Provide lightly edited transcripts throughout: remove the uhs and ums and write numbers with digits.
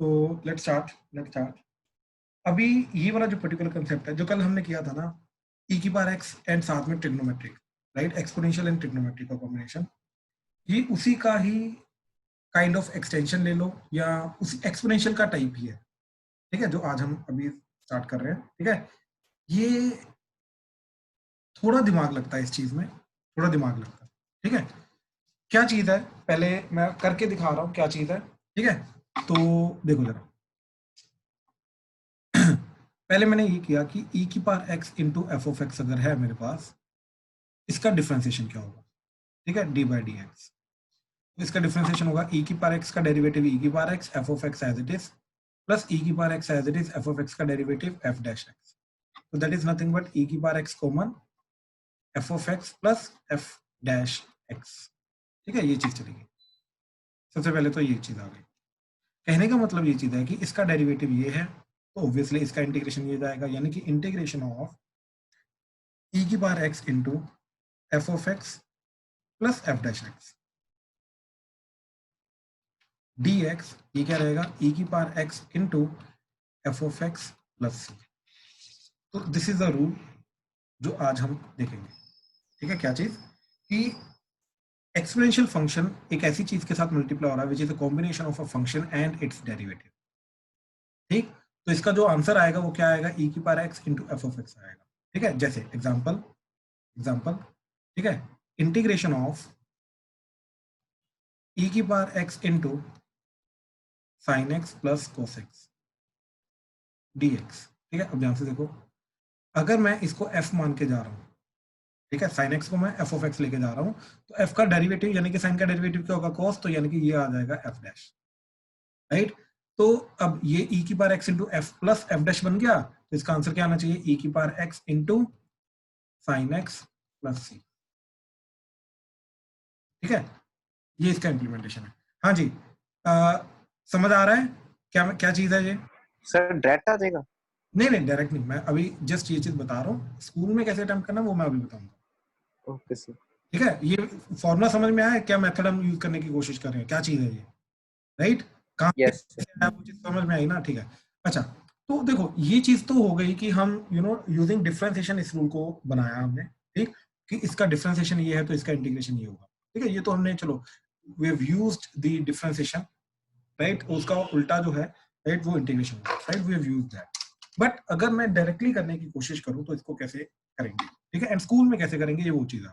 तो let's start. अभी ये वाला जो पर्टिकुलर कंसेप्ट है जो कल हमने किया था ना, ई की पावर एक्स एंड साथ में trigonometric, right, exponential and trigonometric का कॉम्बिनेशन, ये उसी का ही काइंड ऑफ एक्सटेंशन ले लो या उसी एक्सपोनेंशियल का टाइप ही है। ठीक है, जो आज हम अभी स्टार्ट कर रहे हैं। ठीक है, ये थोड़ा दिमाग लगता है इस चीज में, थोड़ा दिमाग लगता है। ठीक है, क्या चीज है पहले मैं करके दिखा रहा हूं क्या चीज है। ठीक है, तो देखो जरा, पहले मैंने ये किया कि e की power x into f of x अगर है मेरे पास, इसका डिफरेंशिएशन क्या होगा। ठीक है, डी बाई डी एक्स, तो इसका डिफरेंशिएशन होगा e की पावर x का डेरिवेटिव e की power x f of x as it is plus e की power x as it is f of x का डेरिवेटिव f डैश x, तो that is nothing but e की power x common f of x plus f dash x। ठीक है, ये चीज चलेगी। सबसे पहले तो ये चीज आ गई। कहने का मतलब ये चीज है कि इसका डेरिवेटिव ये है, तो ऑब्वियसली इसका इंटीग्रेशन ये जाएगा, यानी कि इंटीग्रेशन ऑफ e की power x into f of x plus f dash x d x, ये क्या रहेगा e की power x into f of x plus c. तो दिस इज द रूल जो आज हम देखेंगे। ठीक है, क्या चीज कि एक्सपोनेंशियल फंक्शन एक ऐसी चीज के साथ मल्टीप्लाई हो रहा है which is a combination of a function and it's derivative. ठीक, तो इसका जो आंसर आएगा वो क्या आएगा, e की power x into f of x आएगा। ठीक है, जैसे एग्जाम्पल, ठीक है, इंटीग्रेशन ऑफ e की power x into sine x plus cos x d x. ठीक है, अब ध्यान से देखो, अगर मैं इसको f मान के जा रहा हूँ, ठीक है, साइन एक्स को मैं एफ ऑफ एक्स लेके जा रहा हूँ, तो f का डेरिवेटिव यानी कि साइन का डेरिवेटिव क्या होगा, cos, तो यानी कि ये आ जाएगा f डैश, राइट। तो अब ये e की power x into F plus f dash बन गया, तो इसका आंसर क्या आना चाहिए, e की power x into sine x plus c. ठीक है, ये इसका इम्प्लीमेंटेशन है। हाँ जी, समझ आ रहा है क्या क्या चीज है ये। सर डायरेक्ट आ जाएगा? नहीं नहीं, डायरेक्ट नहीं, मैं अभी जस्ट ये चीज बता रहा हूँ, स्कूल में कैसे अटेम्प्ट करना वो मैं अभी बताऊंगा। Okay sir. ठीक है, ये फॉर्मूला समझ में आया, क्या मेथड हम यूज करने की कोशिश कर रहे हैं, क्या चीज है ये, राइट, कहाँ यस से आया वो चीज समझ में आई ना। ठीक है, अच्छा, तो देखो ये चीज तो हो गई कि हम यूजिंग डिफरेंशिएशन इस रूल को बनाया हमने। ठीक, कि इसका डिफरेंशिएशन ये है तो इसका इंटीग्रेशन ये होगा। ठीक है, ये तो हमने, चलो we have used the differentiation, right, उसका उल्टा जो है, राइट, वो integration, right, we have used that. But अगर मैं डायरेक्टली करने की कोशिश करूं तो इसको कैसे करेंगे, ठीक है, एंड स्कूल में कैसे करेंगे ये वो चीज है।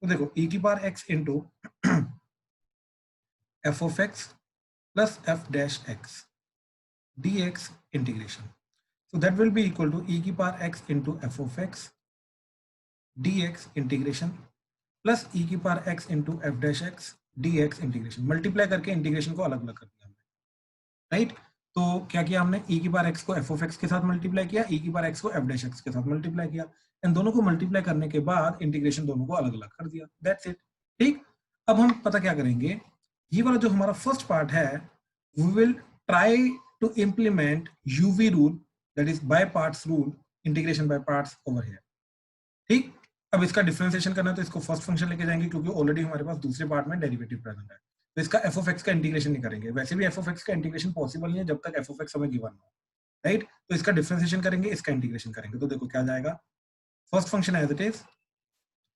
तो देखो e की power x into f of x plus f dash x d x integration, so that will be equal to e की power x into f of x dx integration plus e की power x into f dash x dx integration, multiply करके integration को अलग अलग कर दिया हमने, right. तो क्या किया हमने, e की पावर x को f of x के साथ मल्टीप्लाई किया, e की पावर x को f dash x के साथ मल्टीप्लाई किया, इन दोनों को मल्टीप्लाई करने के बाद इंटीग्रेशन दोनों को अलग अलग कर दिया, दैट्स इट। ठीक, अब हम पता क्या करेंगे, ये वाला जो हमारा फर्स्ट पार्ट है, we will try to implement UV rule, that is by parts rule, integration by parts over here. ठीक, अब इसका डिफरेंशिएशन करना है तो इसको फर्स्ट फंक्शन लेके जाएंगे, क्योंकि ऑलरेडी हमारे पास दूसरे पार्ट में डेरिवेटिव प्रेजेंट है, तो इसका एफ ऑफ एक्स का इंटीग्रेशन नहीं करेंगे, वैसे भी एफ ऑफ एक्स का इंटीग्रेशन पॉसिबल नहीं है जब तक एफ ऑफ एक्स हमें गिवन हो, राइट। तो इसका डिफरेंशिएशन करेंगे, इसका इंटीग्रेशन करेंगे, तो देखो क्या जाएगा, first function as it is,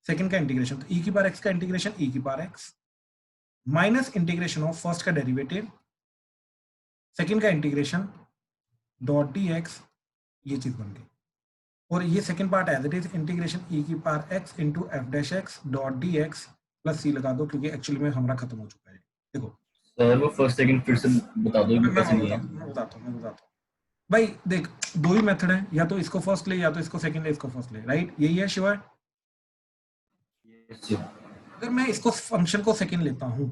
second का इंटीग्रेशन, तो e की पावर x का इंटीग्रेशन e की power x minus integration of first का डेरिवेटिव, सेकंड का इंटीग्रेशन डॉट डी एक्स, ये चीज बन गई। और ये second part as it is integration e की power x into f dash x dot d x plus c लगा दो, क्योंकि एक्चुअली में हमारा खत्म हो चुका है। देखो सर वो फर्स्ट सेकंड फिर से बता दो कि कैसे लिया। मैं बताता हूँ भाई, देख दो ही मेथड है, या तो इसको फर्स्ट ले या तो इसको सेकंड ले, इसको फर्स्ट ले, राइट, यही है शिवा। अगर मैं इसको फंक्शन को सेकंड लेता हूँ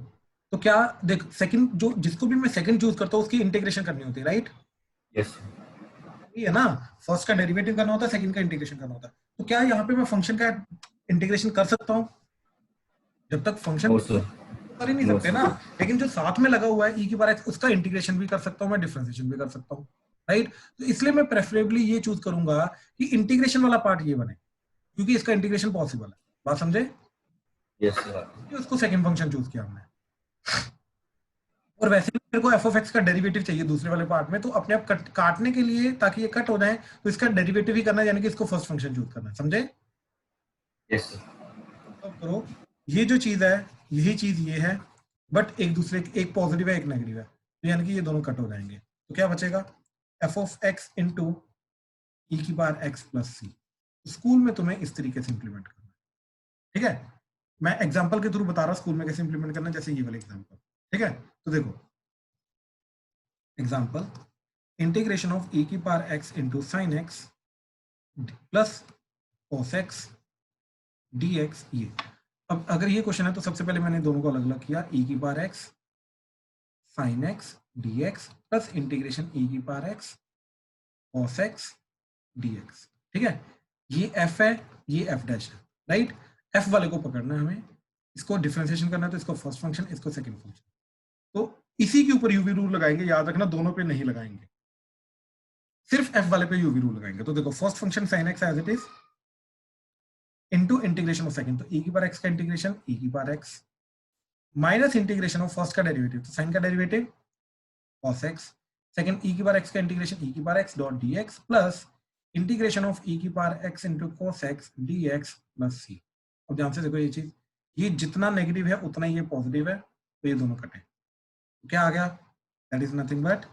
तो क्या, देख सेकंड जो जिसको भी मैं सेकंड चूज करता हूँ उसकी इंटीग्रेशन करनी होती है, राइट। यस ये है ना, फर्स्ट का डेरिवेटिव करना होता है, सेकंड का इंटीग्रेशन करना होता है, तो क्या यहाँ पे मैं फंक्शन का इंटीग्रेशन कर सकता हूँ, जब तक फंक्शन कर ही नहीं सकते ना। लेकिन जो साथ में लगा हुआ है e की पावर x, उसका इंटीग्रेशन भी कर सकता हूँ मैं, डिफरेंशिएशन भी कर सकता हूँ, राइट। तो इसलिए मैं प्रेफरेबली ये चूज करूंगा कि इंटीग्रेशन वाला पार्ट ये बने, क्योंकि इसका इंटीग्रेशन पॉसिबल है, बात समझे। यस सर, उसको सेकंड फंक्शन चूज किया हमने। और वैसे भी मेरे को एफ ऑफ एक्स का डेरिवेटिव चाहिए दूसरे वाले पार्ट में, तो अपने आप काटने के लिए, ताकि ये कट हो जाए, तो इसका डेरिवेटिव ही करना है, यानी कि इसको फर्स्ट फंक्शन चूज करना है, समझे? Yes sir. तो करो, ये जो चीज है यही चीज ये है, बट एक दूसरे, एक पॉजिटिव है एक नेगेटिव है, तो यानी कि ये दोनों कट हो जाएंगे, तो क्या बचेगा? F of x into e की पावर एक्स प्लस सी। स्कूल में तुम्हें इस तरीके से इंप्लीमेंट करना है, ठीक है? मैं एग्जांपल के थ्रू बता रहा हूँ स्कूल में कैसे इंप्लीमेंट करना है, जैसे ये वाले एग्जांपल, ठीक है? तो देखो एग्जांपल, इंटीग्रेशन ऑफ ई की power x into sine x plus cos x d x. ये अब अगर ये क्वेश्चन है तो सबसे पहले मैंने दोनों को अलग अलग किया, ई की power x sine x d x plus integration e की power x cos x d x, ठीक है? ये एफ है, ये एफ डैश है, राइट? एफ वाले को पकड़ना है हमें, इसको डिफरेंशिएशन करना है, तो इसको फर्स्ट फंक्शन, इसको सेकंड फंक्शन, तो इसी के ऊपर यूवी रूल लगाएंगे, याद रखना दोनों पे नहीं लगाएंगे, सिर्फ एफ वाले पे यूवी रूल लगाएंगे। तो देखो first function sine x as it is into integration of second, तो ई की पावर एक्स का इंटीग्रेशन ई की power x minus integration of first का डेरिवेटिव, तो साइन का derivative cos x, second e की पावर एक्स का integration e की power x dot d x plus integration of e की power x into cos x d x plus c. अब ध्यान से देखो ये चीज, ये जितना नेगेटिव है उतना ही ये पॉजिटिव है, तो ये दोनों कटे, तो क्या आ गया? That is nothing but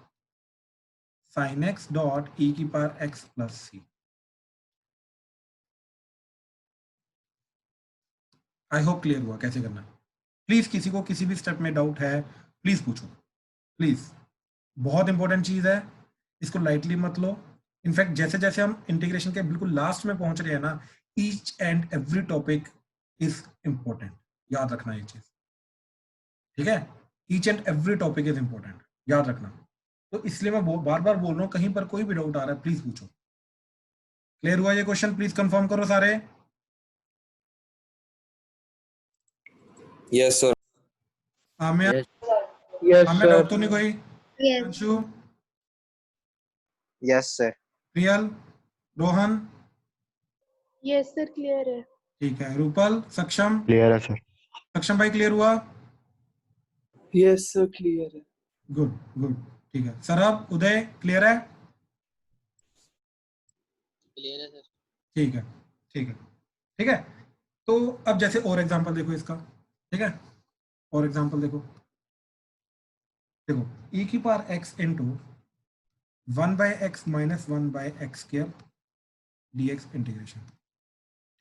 sine x dot e की power x plus c. I hope clear हुआ कैसे करना है। प्लीज किसी को किसी भी स्टेप में डाउट है प्लीज पूछो, प्लीज, बहुत इंपॉर्टेंट चीज है, इसको लाइटली मत लो। इनफैक्ट जैसे जैसे हम इंटीग्रेशन के बिल्कुल लास्ट में पहुंच रहे हैं ना, each and every topic is important, याद रखना ये चीज, ठीक है? Each and every topic is important, याद रखना। तो इसलिए मैं बार बार बोल रहा हूँ, कहीं पर कोई भी डाउट आ रहा है प्लीज पूछो। क्लियर हुआ ये क्वेश्चन? प्लीज कंफर्म करो सारे। Yes sir. Aamya, yes Aamya sir. Doubt तो नहीं कोई? Yes. Anshu, yes sir. Priyal, Rohan, Yes sir, clear है। ठीक है, रूपल, सक्षम, क्लियर है सर। सक्षम भाई क्लियर हुआ? यस सर, क्लियर है। गुड गुड, ठीक है। सरब, उदय क्लियर है? क्लियर है सर। ठीक है, ठीक है, ठीक है। तो अब जैसे और एग्जांपल देखो इसका, ठीक है? और एग्जांपल देखो, देखो e की power x into 1/x minus 1/x square dx integration,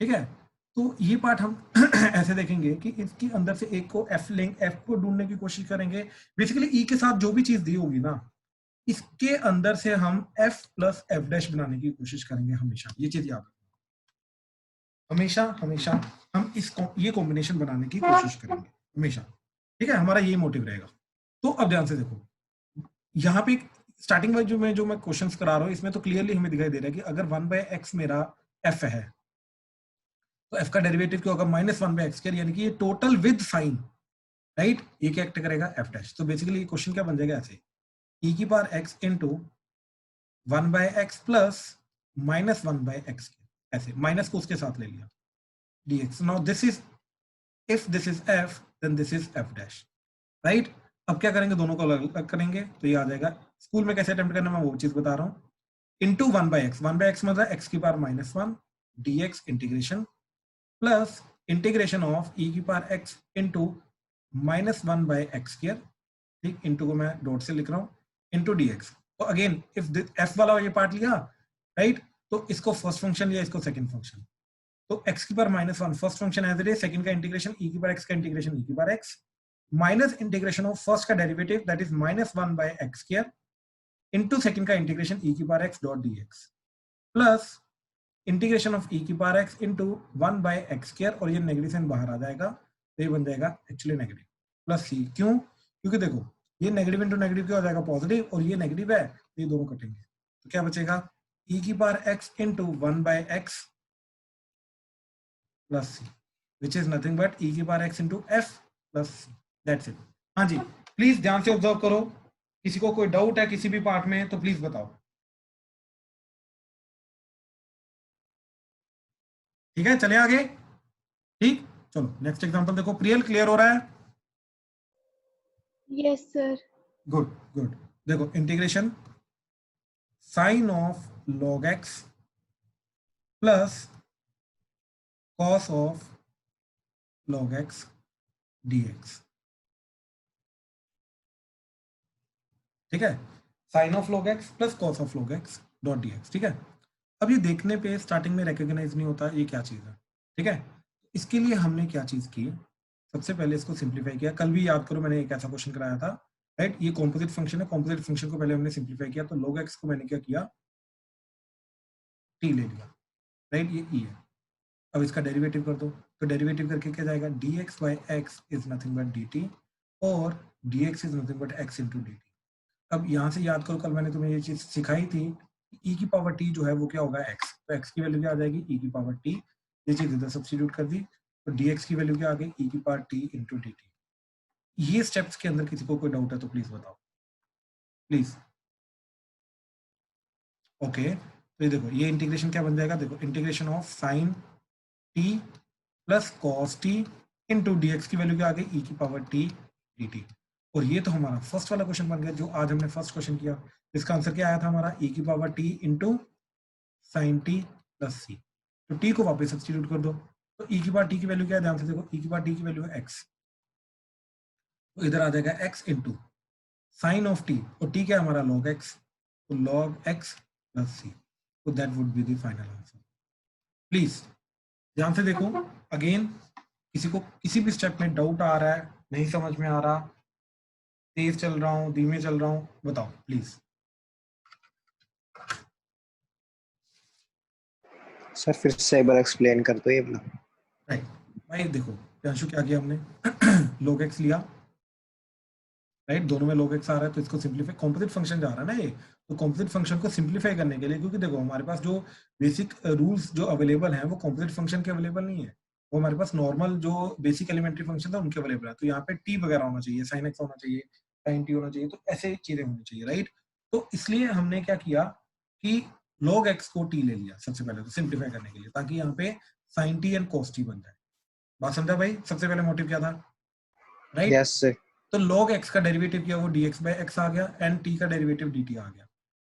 ठीक है? तो ये पार्ट हम ऐसे देखेंगे कि इसके अंदर से एक को f लेंगे, f को ढूंढने की कोशिश करेंगे। बेसिकली e के साथ जो भी चीज दी होगी ना, इसके अंदर से हम f प्लस एफ डैश बनाने की कोशिश करेंगे हमेशा, ये चीज याद रखना। हमेशा हमेशा हम ये कॉम्बिनेशन बनाने की कोशिश करेंगे हमेशा, ठीक है? हमारा ये मोटिव रहेगा। तो अब ध्यान से देखो, यहाँ पे स्टार्टिंग में जो मैं क्वेश्चंस करा रहा हूँ, इसमें तो क्लियरली हमें दिखाई दे रहा है कि अगर 1/x मेरा f है, तो f का डेरिवेटिव क्या होगा? माइनस 1/x स्क्वायर, यानी कि ये टोटल विद साइन, राइट? ये क्या एक्ट करेगा? f dash. तो बेसिकली ये क्वेश्चन क्या बन जाएगा ऐसे, e की power x into 1/x plus minus 1/x, ऐसे माइनस को उसके साथ ले लिया dx। Now this is, if this is f then this is f dash, right? अब क्या करेंगे, दोनों को अलग अलग करेंगे, तो ये आ जाएगा। स्कूल में कैसे अटेम्प्ट करना मैं वो चीज बता रहा हूँ। इंटू 1/x, 1/x मतलब x की power minus 1 dx integration plus integration of e की power x into minus 1/x square, ठीक? इंटू को मैं डॉट से लिख रहा हूँ, इंटू dx। तो अगेन इफ f वाला ये पार्ट लिया, राइट? तो इसको फर्स्ट फंक्शन लिया, इसको सेकंड फंक्शन, तो x की power minus 1 first function as it is, second का इंटीग्रेशन e की पावर x का इंटीग्रेशन e की power x minus integration of first का derivative that is minus 1/x square into second का integration e की power x dot dx plus integration of e की power x into 1/x square, और ये negative sign बाहर आ जाएगा, तो ये बन जाएगा एक्चुअली नेगेटिव प्लस c। क्यों? क्योंकि देखो ये नेगेटिव इंटू नेगेटिव क्या हो जाएगा? पॉजिटिव, और ये नेगेटिव है, तो ये दोनों कटेंगे, तो क्या बचेगा? e की power x into 1/x plus c, which is nothing but e की power x into f plus c। That's it. हाँ जी, प्लीज ध्यान से ऑब्जर्व करो, किसी को कोई डाउट है किसी भी पार्ट में तो प्लीज बताओ, ठीक है? चले आगे, ठीक? चलो नेक्स्ट एग्जांपल देखो। प्रियल क्लियर हो रहा है? Yes sir. Good good. देखो integration sine of log x plus cos of log x dx, ठीक है, sine of log x plus cos of log x dot dx, ठीक है। अब ये देखने पे स्टार्टिंग में रिकॉग्नाइज नहीं होता ये क्या चीज है, ठीक है। इसके लिए हमने क्या चीज की, सबसे पहले इसको सिंप्लीफाई किया। कल भी याद करो मैंने एक ऐसा क्वेश्चन कराया था, राइट। ये कॉम्पोजिट फंक्शन है, कॉम्पोजिट फंक्शन को पहले हमने सिंप्लीफाई किया, तो log x को मैंने क्या किया, t ले लिया, राइट, ये e है। अब इसका डेरिवेटिव कर दो, तो डेरिवेटिव करके क्या जाएगा, dx by x is nothing but dt और dx is nothing but x into dt। अब यहाँ से याद करो कल मैंने तुम्हें ये चीज सिखाई थी, e की पावर t जो है वो क्या होगा x, तो x की वैल्यू क्या आ जाएगी e की पावर t, ये चीज इधर सब्स्टिट्यूट कर दी, तो dx की वैल्यू क्या आ गई e की पावर t इंटू dt। ये स्टेप्स के अंदर किसी को कोई डाउट है तो प्लीज बताओ, प्लीज। ओके, तो ये देखो ये इंटीग्रेशन क्या बन जाएगा, देखो integration of sine t plus cos t into D x की वैल्यू क्या आ गई ई की पावर टी डी टी। और ये तो हमारा फर्स्ट वाला क्वेश्चन बन गया जो आज हमने फर्स्ट क्वेश्चन किया। इसका आंसर क्या आया था हमारा, ई की power t into sine t plus c. तो टी को वापस सब्स्टिट्यूट कर दो, तो ई की पावर टी की वैल्यू क्या है, ध्यान से देखो, ई की पावर टी की वैल्यू है एक्स, तो इधर आ जाएगा x into sine of T, और टी क्या है हमारा लॉग एक्स, तो लॉग एक्स प्लस सी, तो that would be the final answer. Please ध्यान से देखो अगेन, किसी को किसी भी स्टेप में डाउट आ रहा है, नहीं समझ में आ रहा, तेज चल रहा हूँ धीमे चल रहा हूँ, बताओ प्लीज। सर फिर से एक बार एक्सप्लेन कर दो ये वाला। राइट भाई, देखो प्यांशु क्या किया हमने log x लिया, राइट, दोनों में log x आ रहा है, तो इसको सिंप्लीफाई, कॉम्पोजिट फंक्शन जा रहा है ना ये, तो कॉम्पोजिट फंक्शन को सिंप्लीफाई करने के लिए, क्योंकि देखो हमारे पास जो बेसिक रूल्स जो अवेलेबल हैं वो कॉम्पोजिट फंक्शन के अवेलेबल नहीं है, वो हमारे पास नॉर्मल जो बेसिक एलिमेंट्री फंक्शन था उनके अवेलेबल है। तो यहाँ पे t वगैरह होना चाहिए, साइन x होना चाहिए, साइन t होना चाहिए, तो ऐसे चीजें होनी चाहिए, राइट। तो इसलिए हमने क्या किया कि log x को t ले लिया सबसे पहले, तो सिंप्लीफाई करने के लिए, ताकि यहाँ पे sine t and cos t बन जाए। बात समझा भाई, सबसे पहले मोटिव क्या था, राइट। Yes sir. तो log x का डेरिवेटिव किया वो dx बाय x आ गया, एंड t का डेरिवेटिव dt आ गया,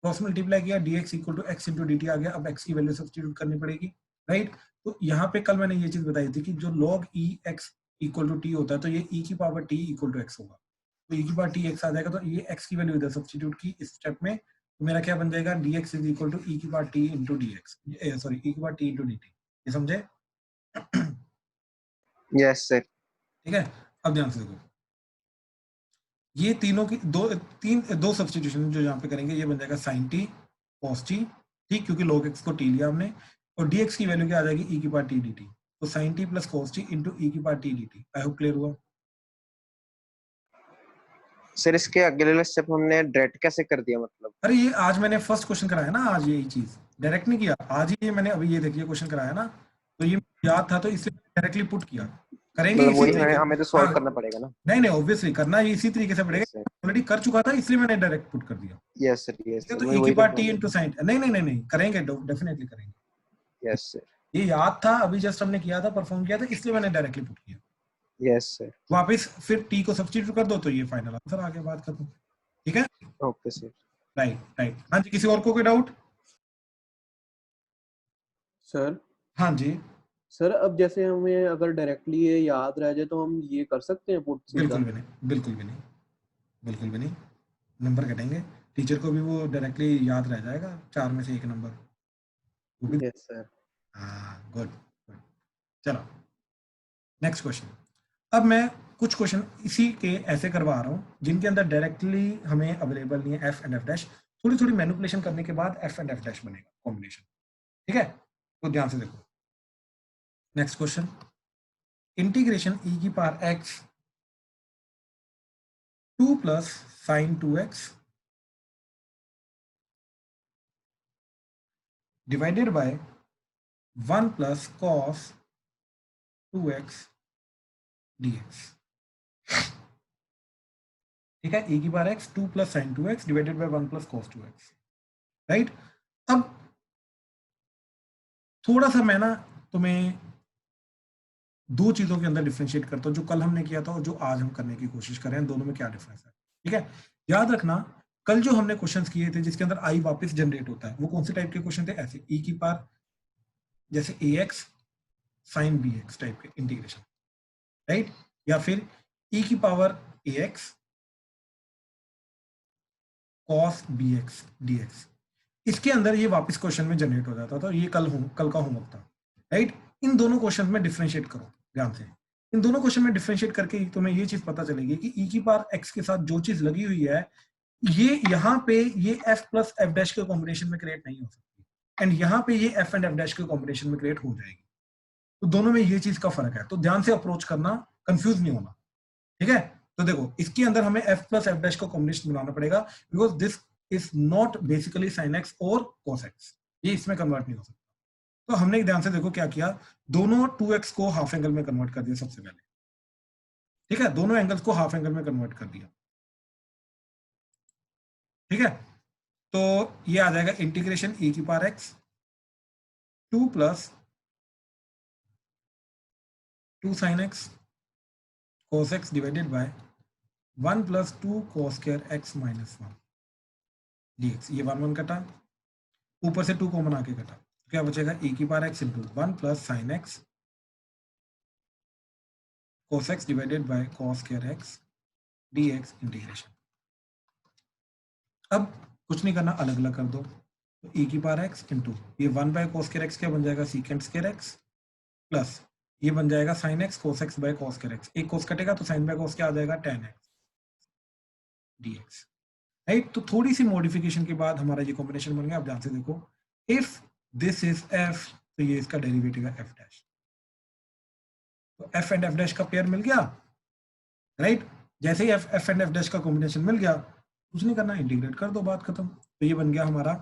क्रॉस मल्टीप्लाई किया, dx equal to x into dt आ गया। अब x की वैल्यू सब्स्टिट्यूट करनी पड़ेगी, राइट। तो यहाँ पे कल मैंने ये चीज बताई थी कि जो log e x equal to t होता है, तो ये e की power t equal to x होगा, तो e की पावर t x आ जाएगा, तो ये x की वैल्यू इधर सब्स्टिट्यूट की इस स्टेप में, तो मेरा क्या बन जाएगा, dx is equal to e की power t into dx, sorry e की पावर t इंटू dt, ये समझे? Yes sir. ठीक है, अब ध्यान से देखो, ये तीनों की दो सब्स्टिट्यूशन जो यहाँ पे करेंगे, ये बन जाएगा साइन टी कॉस टी, ठीक, क्योंकि log x को t लिया हमने, और dx की वैल्यू क्या आ जाएगी e की पावर t dt, तो sine t plus cos t into e की power t dt। I hope clear हुआ। सर इसके अगले स्टेप हमने डायरेक्ट कैसे कर दिया मतलब? अरे ये आज मैंने फर्स्ट क्वेश्चन कराया ना, आज यही चीज डायरेक्ट नहीं किया, आज ही ये मैंने अभी ये देखिए क्वेश्चन कराया ना, तो ये याद था तो इसलिए डायरेक्टली पुट किया, करेंगे मतलब इसी वही तरीके। हमें तो सॉल्व हाँ, करना पड़ेगा ना? नहीं नहीं ऑब्वियसली करना ये इसी तरीके से पड़ेगा, यस सर। ऑलरेडी कर चुका था इसलिए मैंने डायरेक्ट पुट कर दिया। Yes sir. यस ठीक है, सर, तो मैं e की वही पावर तो t बोल इंटू साइन, नहीं नहीं नहीं नहीं करेंगे, डेफिनेटली करेंगे। Yes sir. ये याद था, अभी जस्ट हमने किया था, परफॉर्म किया था, इसलिए मैंने डायरेक्टली पुट किया। Yes sir. वापस फिर t को सब्स्टिट्यूट कर दो, तो ये फाइनल आंसर आगे बात खत्म, ठीक है। Okay sir. राइट राइट, हाँ जी, किसी और को कोई डाउट? सर हाँ जी, सर अब जैसे हमें अगर डायरेक्टली ये याद रह जाए तो हम ये कर सकते हैं पुट सीधा? बिल्कुल भी नहीं, बिल्कुल भी नहीं, बिल्कुल भी नहीं, नंबर कटेंगे, टीचर को भी वो डायरेक्टली याद रह जाएगा, 4 में से 1 नंबर वो भी। Yes sir. हाँ गुड गुड, चलो नेक्स्ट क्वेश्चन। अब मैं कुछ क्वेश्चन इसी के ऐसे करवा रहा हूँ जिनके अंदर डायरेक्टली हमें अवेलेबल नहीं है एफ एंड एफ डैश, थोड़ी थोड़ी मैनिपुलेशन करने के बाद एफ एंड एफ डैश बनेगा कॉम्बिनेशन, ठीक है। तो ध्यान से देखो नेक्स्ट क्वेश्चन, इंटीग्रेशन e की power x 2 plus sign 2x divided by 1 plus cos 2x dx, ठीक है, e की power x 2 plus sign 2x divided by 1 plus cos 2x, right. अब थोड़ा सा मैं ना तुम्हें दो चीजों के अंदर डिफरेंशिएट करता हूं, जो कल हमने किया था और जो आज हम करने की कोशिश कर रहे हैं, दोनों में क्या डिफरेंस है, ठीक है। याद रखना कल जो हमने क्वेश्चंस किए थे जिसके अंदर आई वापस जनरेट होता है, वो कौन से टाइप के क्वेश्चन थे? ऐसे ई की पावर जैसे ax sin bx टाइप के इंटीग्रेशन, राइट? या फिर e की power ax cos bx dx, इसके अंदर ये वापस क्वेश्चन में जनरेट हो जाता था। ये कल का होमवर्क था, राइट? इन दोनों क्वेश्चन में डिफरेंशिएट करो ध्यान से। इन दोनों क्वेश्चन में डिफरेंशिएट करके तुम्हें ये चीज पता चलेगी कि e की पावर x के साथ जो चीज लगी हुई है ये यहाँ पे ये f प्लस एफ डैश के कॉम्बिनेशन में क्रिएट नहीं हो सकती, एंड यहाँ पे ये f एंड एफ डैश के कॉम्बिनेशन में क्रिएट हो जाएगी। तो दोनों में ये चीज का फर्क है, तो ध्यान से अप्रोच करना, कंफ्यूज नहीं होना, ठीक है? तो देखो इसके अंदर हमें f प्लस एफ डैश का कॉम्बिनेशन बनाना पड़ेगा, because this is not basically sine x और कॉस एक्स, ये इसमें कन्वर्ट नहीं हो सकता। तो हमने ध्यान से देखो क्या किया, दोनों 2x को हाफ एंगल में कन्वर्ट कर दिया सबसे पहले, ठीक है? दोनों एंगल्स को हाफ एंगल में कन्वर्ट कर दिया, ठीक है? तो ये आ जाएगा इंटीग्रेशन e की power x 2 plus 2 sin x cos x divided bye 1 plus 2 cos square x minus 1 dx। ये 1 1 कटा, ऊपर से 2 कॉमन आके कटा, तो क्या बचेगा e की power x into 1 plus sign x cos x divided bye cos square x dx integration. अब कुछ नहीं करना, अलग अलग कर दो, तो e की पावर x इंटू ये 1 बाय cos स्क्वायर x क्या बन जाएगा सीकेंट स्क्वायर x प्लस ये बन जाएगा sine x cos x by cos square x, एक cos कटेगा तो साइन बाय cos क्या आ जाएगा tan x dx, राइट? तो थोड़ी सी मॉडिफिकेशन के बाद हमारा ये कॉम्बिनेशन बन गया। अब ध्यान से देखो, इफ दिस इज f तो ये इसका डेरिवेटिव है f डैश, तो f एंड f डैश का पेयर मिल गया, राइट? जैसे ही f एंड f डैश का कॉम्बिनेशन मिल गया, कुछ नहीं करना, इंटीग्रेट कर दो, बात खत्म। तो ये बन गया हमारा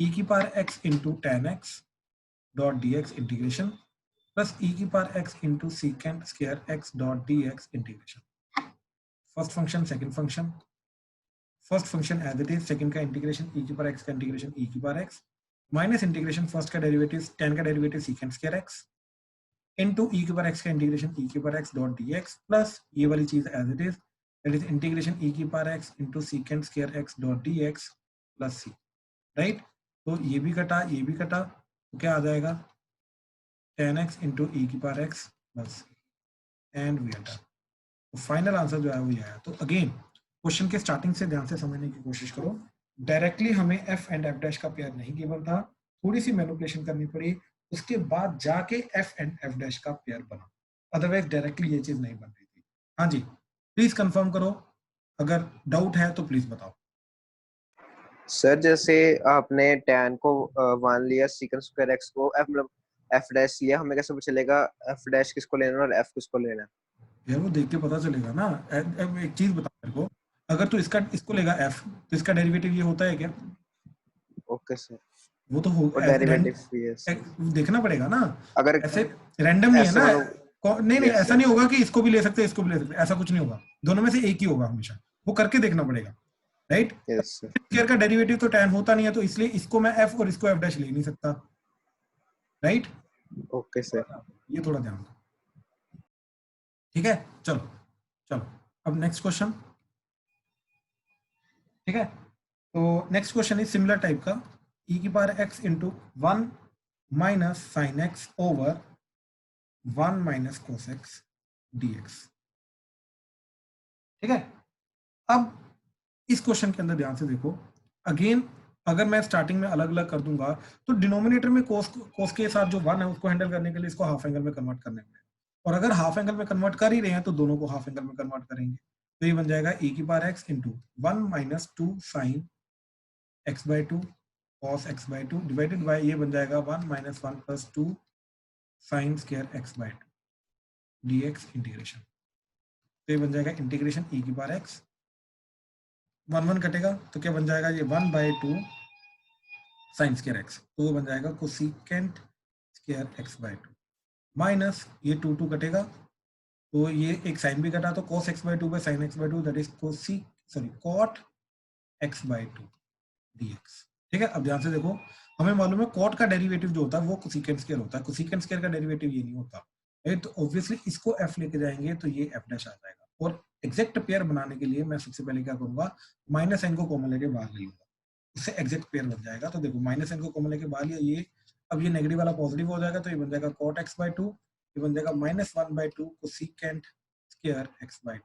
e की power x into tan x dot d x integration plus e की power x into secant square x dot d x integration. First function second function, first function as it is, second का integration e की power x का integration e की power x minus integration first का derivative tan का derivative secant square x into e की power x का integration e की power x dot d x plus ये वाली चीज as it is, that is integration e की power x into secant square x dot dx plus c, right? तो ये भी कटा, ये भी कटा, तो क्या आ जाएगा tan x into e की power x plus c, and we are done। तो फाइनल आंसर जो है वो ये आया। तो अगेन क्वेश्चन के स्टार्टिंग से ध्यान से समझने की कोशिश करो, डायरेक्टली हमें f एंड f डैश का पेयर नहीं गिवन था, थोड़ी सी मैनिपुलेशन करनी पड़ी, उसके बाद जाके f एंड f डैश का पेयर बना, अदरवाइज डायरेक्टली ये चीज नहीं बन रही थी। हाँ जी, प्लीज कंफर्म करो, अगर डाउट है तो प्लीज बताओ। सर जैसे आपने tan को 1 लिया, secant स्क्वायर x को f डैश लिया, हमें कैसे पता चलेगा f डैश किसको लेना और f किसको लेना? यार वो देख के पता चलेगा ना। अब एक चीज बता मेरे को, अगर तू इसको लेगा f तो इसका डेरिवेटिव ये होता है क्या? ओके सर, वो तो वो डेरिवेटिव ये देखना पड़ेगा ना, अगर ऐसे रैंडम नहीं है ना। नहीं नहीं, Yes, ऐसा नहीं होगा कि इसको भी ले सकते इसको भी ले सकते, ऐसा कुछ नहीं होगा, दोनों में से एक ही होगा हमेशा, वो करके देखना पड़ेगा, राइट? यस सर, स्क्वायर का डेरिवेटिव तो tan होता नहीं है, तो इसलिए इसको मैं f और इसको f डैश ले नहीं सकता, राइट? ओके सर, ये थोड़ा ध्यान दो, ठीक है? चलो चलो अब नेक्स्ट क्वेश्चन, ठीक है? तो next question is similar type का, e की power x into 1 minus sine x over 1 minus cos x dx, ठीक है? अब इस क्वेश्चन के अंदर ध्यान से देखो, अगेन अगर मैं स्टार्टिंग में अलग अलग कर दूंगा तो डिनोमिनेटर में cos के साथ जो 1 है उसको हैंडल करने के लिए इसको हाफ एंगल में कन्वर्ट करने में, और अगर हाफ एंगल में कन्वर्ट कर ही रहे हैं तो दोनों को हाफ एंगल में कन्वर्ट करेंगे, तो ये बन जाएगा e की power x into 1 minus 2 sine x by 2 cos x by 2 divided by ये बन जाएगा 1 minus 1 plus 2 sine square x by 2 dx integration. तो ये बन जाएगा इंटीग्रेशन e की पावर x, 1 1 कटेगा तो क्या बन जाएगा ये 1 बाई 2 साइन स्क्वायर x, तो वो बन जाएगा cosecant square x by 2 minus ये 2 2 कटेगा तो ये एक साइन भी कटा, तो cos x by 2 by sine x by 2 that is cot x by 2 dx, ठीक है? अब ध्यान से देखो, हमें मालूम है cot का डेरिवेटिव जो होता है वो कोसिकेंट स्क्वायर होता है, कोसिकेंट स्क्वायर का डेरिवेटिव ये नहीं होता, तो ऑब्वियसली इसको f लेके जाएंगे तो ये f डैश आ जाएगा, और एग्जैक्ट पेयर बनाने के लिए मैं सबसे पहले क्या करूंगा, माइनस एन को कॉमन लेके बाहर ले लूंगा, उससे एग्जैक्ट पेयर बन जाएगा। तो देखो माइनस एन को कॉमन लेके बाहर लिया, ये अब ये नेगेटिव वाला पॉजिटिव हो जाएगा, तो ये बन जाएगा cot x/2, ये बन जाएगा -1/2 कोसेकेंट स्क्वायर x/2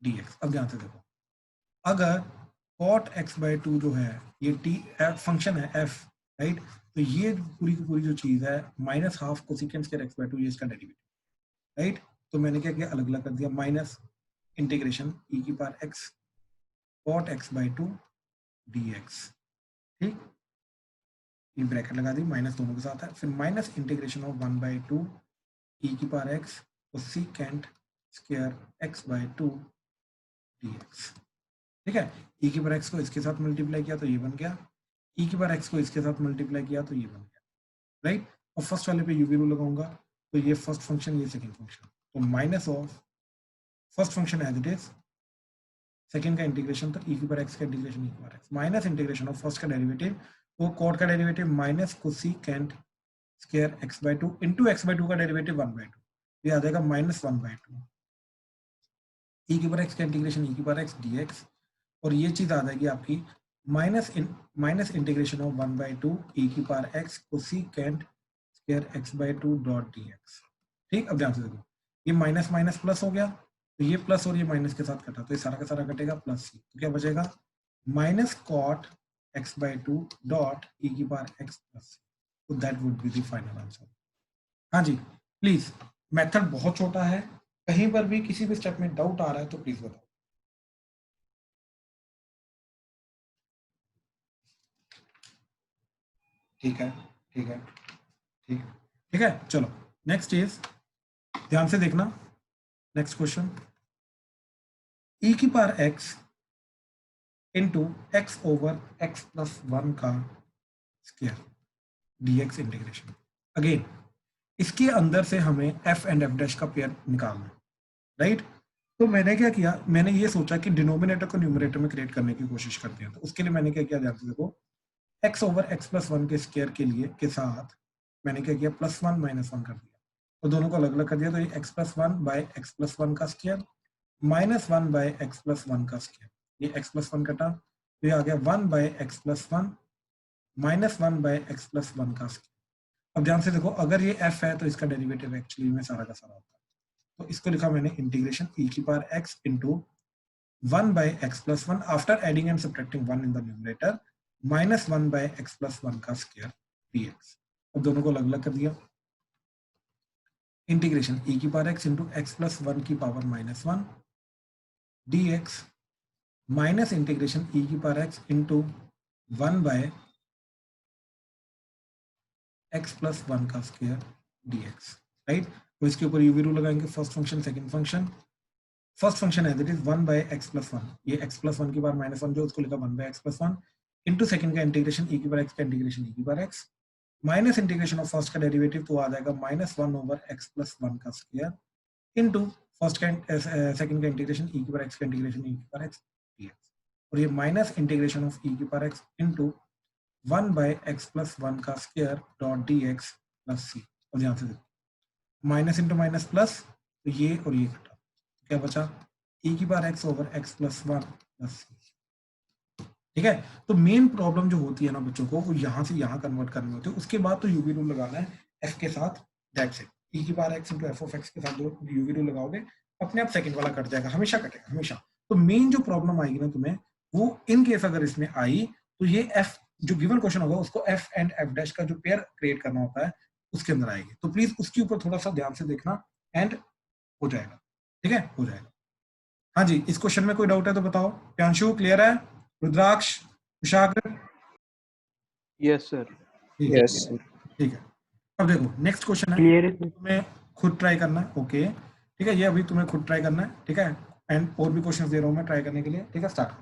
dx। अब ध्यान से देखो, अगर cot x/2 जो है ये t फंक्शन है f, राइट, तो ये पूरी की पूरी जो चीज है -12 कोसेकेंट स्क्वायर x/2 ये इसका डेरिवेटिव, राइट। तो मैंने क्या किया, अलग अलग कर दिया, minus integration e⁻x cot x/2 dx, ठीक, ये ब्रैकेट लगा दी, माइनस दोनों के साथ है, फिर minus integration of 1/2 e⁻x cosecant square x/2 dx, ठीक है। e⁻x को इसके साथ मल्टीप्लाई किया तो ये बन गया, e⁻x को इसके साथ मल्टीप्लाई किया तो ये बन गया, राइट। और फर्स्ट वाले पे u0 लगाऊंगा, तो ये फर्स्ट फंक्शन, ये सेकंड फंक्शन, तो minus of first function as it is, second का इंटीग्रेशन, तो e⁻x का integration e⁻x minus integration of first का डेरिवेटिव, वो cot का derivative minus cosecant square x/2 into x/2 का डेरिवेटिव 1/2, ये आ जाएगा -1/2 e⁻x का इंटीग्रेशन e⁻x dx, और ये चीज आ जाएगी आपकी minus integration of 1/2 e⁻x cosecant square x/2 dot dx, ठीक। अब ध्यान से देखो, ये माइनस माइनस प्लस हो गया, तो ये प्लस और ये माइनस के साथ कटा, तो ये सारा का सारा कटेगा प्लस सी, तो क्या बचेगा minus cot x/2 dot e⁻x plus, तो that would be the final answer. हाँ जी, प्लीज, मेथड बहुत छोटा है, कहीं पर भी किसी भी स्टेप में डाउट आ रहा है तो प्लीज बताओ। ठीक है, ठीक है, ठीक, ठीक है, चलो नेक्स्ट इज, ध्यान से देखना, next question, e⁻x into x over x plus 1 का स्क्वायर dx इंटीग्रेशन। अगेन इसके अंदर से हमें f एंड f डैश का पेयर निकालना है, राइट। तो मैंने क्या किया, मैंने ये सोचा कि डिनोमिनेटर को न्यूमरेटर में क्रिएट करने की कोशिश करते हैं, तो उसके लिए मैंने क्या किया, ध्यान से देखो, x ओवर x प्लस 1 के स्क्वायर के लिए के साथ मैंने क्या किया, +1 -1 कर दिया, तो दोनों को अलग अलग कर दिया, तो ये x plus 1 by x plus 1 का स्क्वायर -1 बाय x प्लस 1 का स्क्वायर, ये x प्लस 1 कटा, तो ये आ गया 1 by x plus 1 -1 by x plus 1 का स्क्वायर। अब ध्यान से देखो, अगर ये f है तो इसका डेरिवेटिव एक्चुअली में सारा का सारा होता है, तो इसको लिखा मैंने integration e⁻x into 1 by x plus 1 after adding and subtracting 1 in the numerator -1 by x plus 1 का स्क्वायर dx। अब दोनों को अलग अलग कर दिया, integration e⁻x into x plus 1 की power -1 dx minus integration e⁻x into 1 by x plus 1 का स्क्वायर dx, राइट। तो इसके ऊपर u रूल लगाएंगे, first function second function, first function है that is 1 by x plus 1, ये x प्लस 1 की बार -1 जो उसको लिखा 1 by x plus 1 into second का इंटीग्रेशन e⁻x का integration e⁻x minus integration of first का डेरिवेटिव, तो आ जाएगा -1 ओवर x प्लस 1 का स्क्वायर इंटू फर्स्ट का सेकंड का इंटीग्रेशन e⁻x का इंटीग्रेशन e⁻x dx, और ये minus integration of e⁻x into 1 by x plus 1 का square dot dx plus c। और ध्यान से देखो, माइनस इंटू माइनस प्लस, तो ये और ये घटा, क्या बचा e⁻x over x plus 1 plus c, ठीक है। तो मेन प्रॉब्लम जो होती है ना बच्चों को, वो यहाँ से यहाँ कन्वर्ट करनी होती है, उसके बाद तो यूवी रूल लगाना है f के साथ, that's it. e⁻x into f of x के साथ जो यूवी रूल लगाओगे, अपने आप सेकंड वाला कट जाएगा, हमेशा कटेगा, हमेशा। तो मेन जो प्रॉब्लम आएगी ना तुम्हें, वो इन केस अगर इसमें आई, तो ये f जो गिवन क्वेश्चन होगा उसको f एंड f डैश का जो पेयर क्रिएट करना होता है उसके अंदर आएगी, तो प्लीज उसके ऊपर थोड़ा सा ध्यान से देखना, एंड हो जाएगा, ठीक है, हो जाएगा। हाँ जी, इस क्वेश्चन में कोई डाउट है तो बताओ। प्यांशु क्लियर है? रुद्राक्ष, कुशाग्र? Yes sir. ठीक है, यस सर। ठीक है। अब देखो नेक्स्ट क्वेश्चन है, क्लियर है। तुम्हें खुद ट्राई करना है, ओके, ठीक है, ये अभी तुम्हें खुद ट्राई करना है, ठीक है, एंड और भी क्वेश्चंस दे रहा हूं मैं ट्राई करने के लिए, ठीक है, स्टार्ट।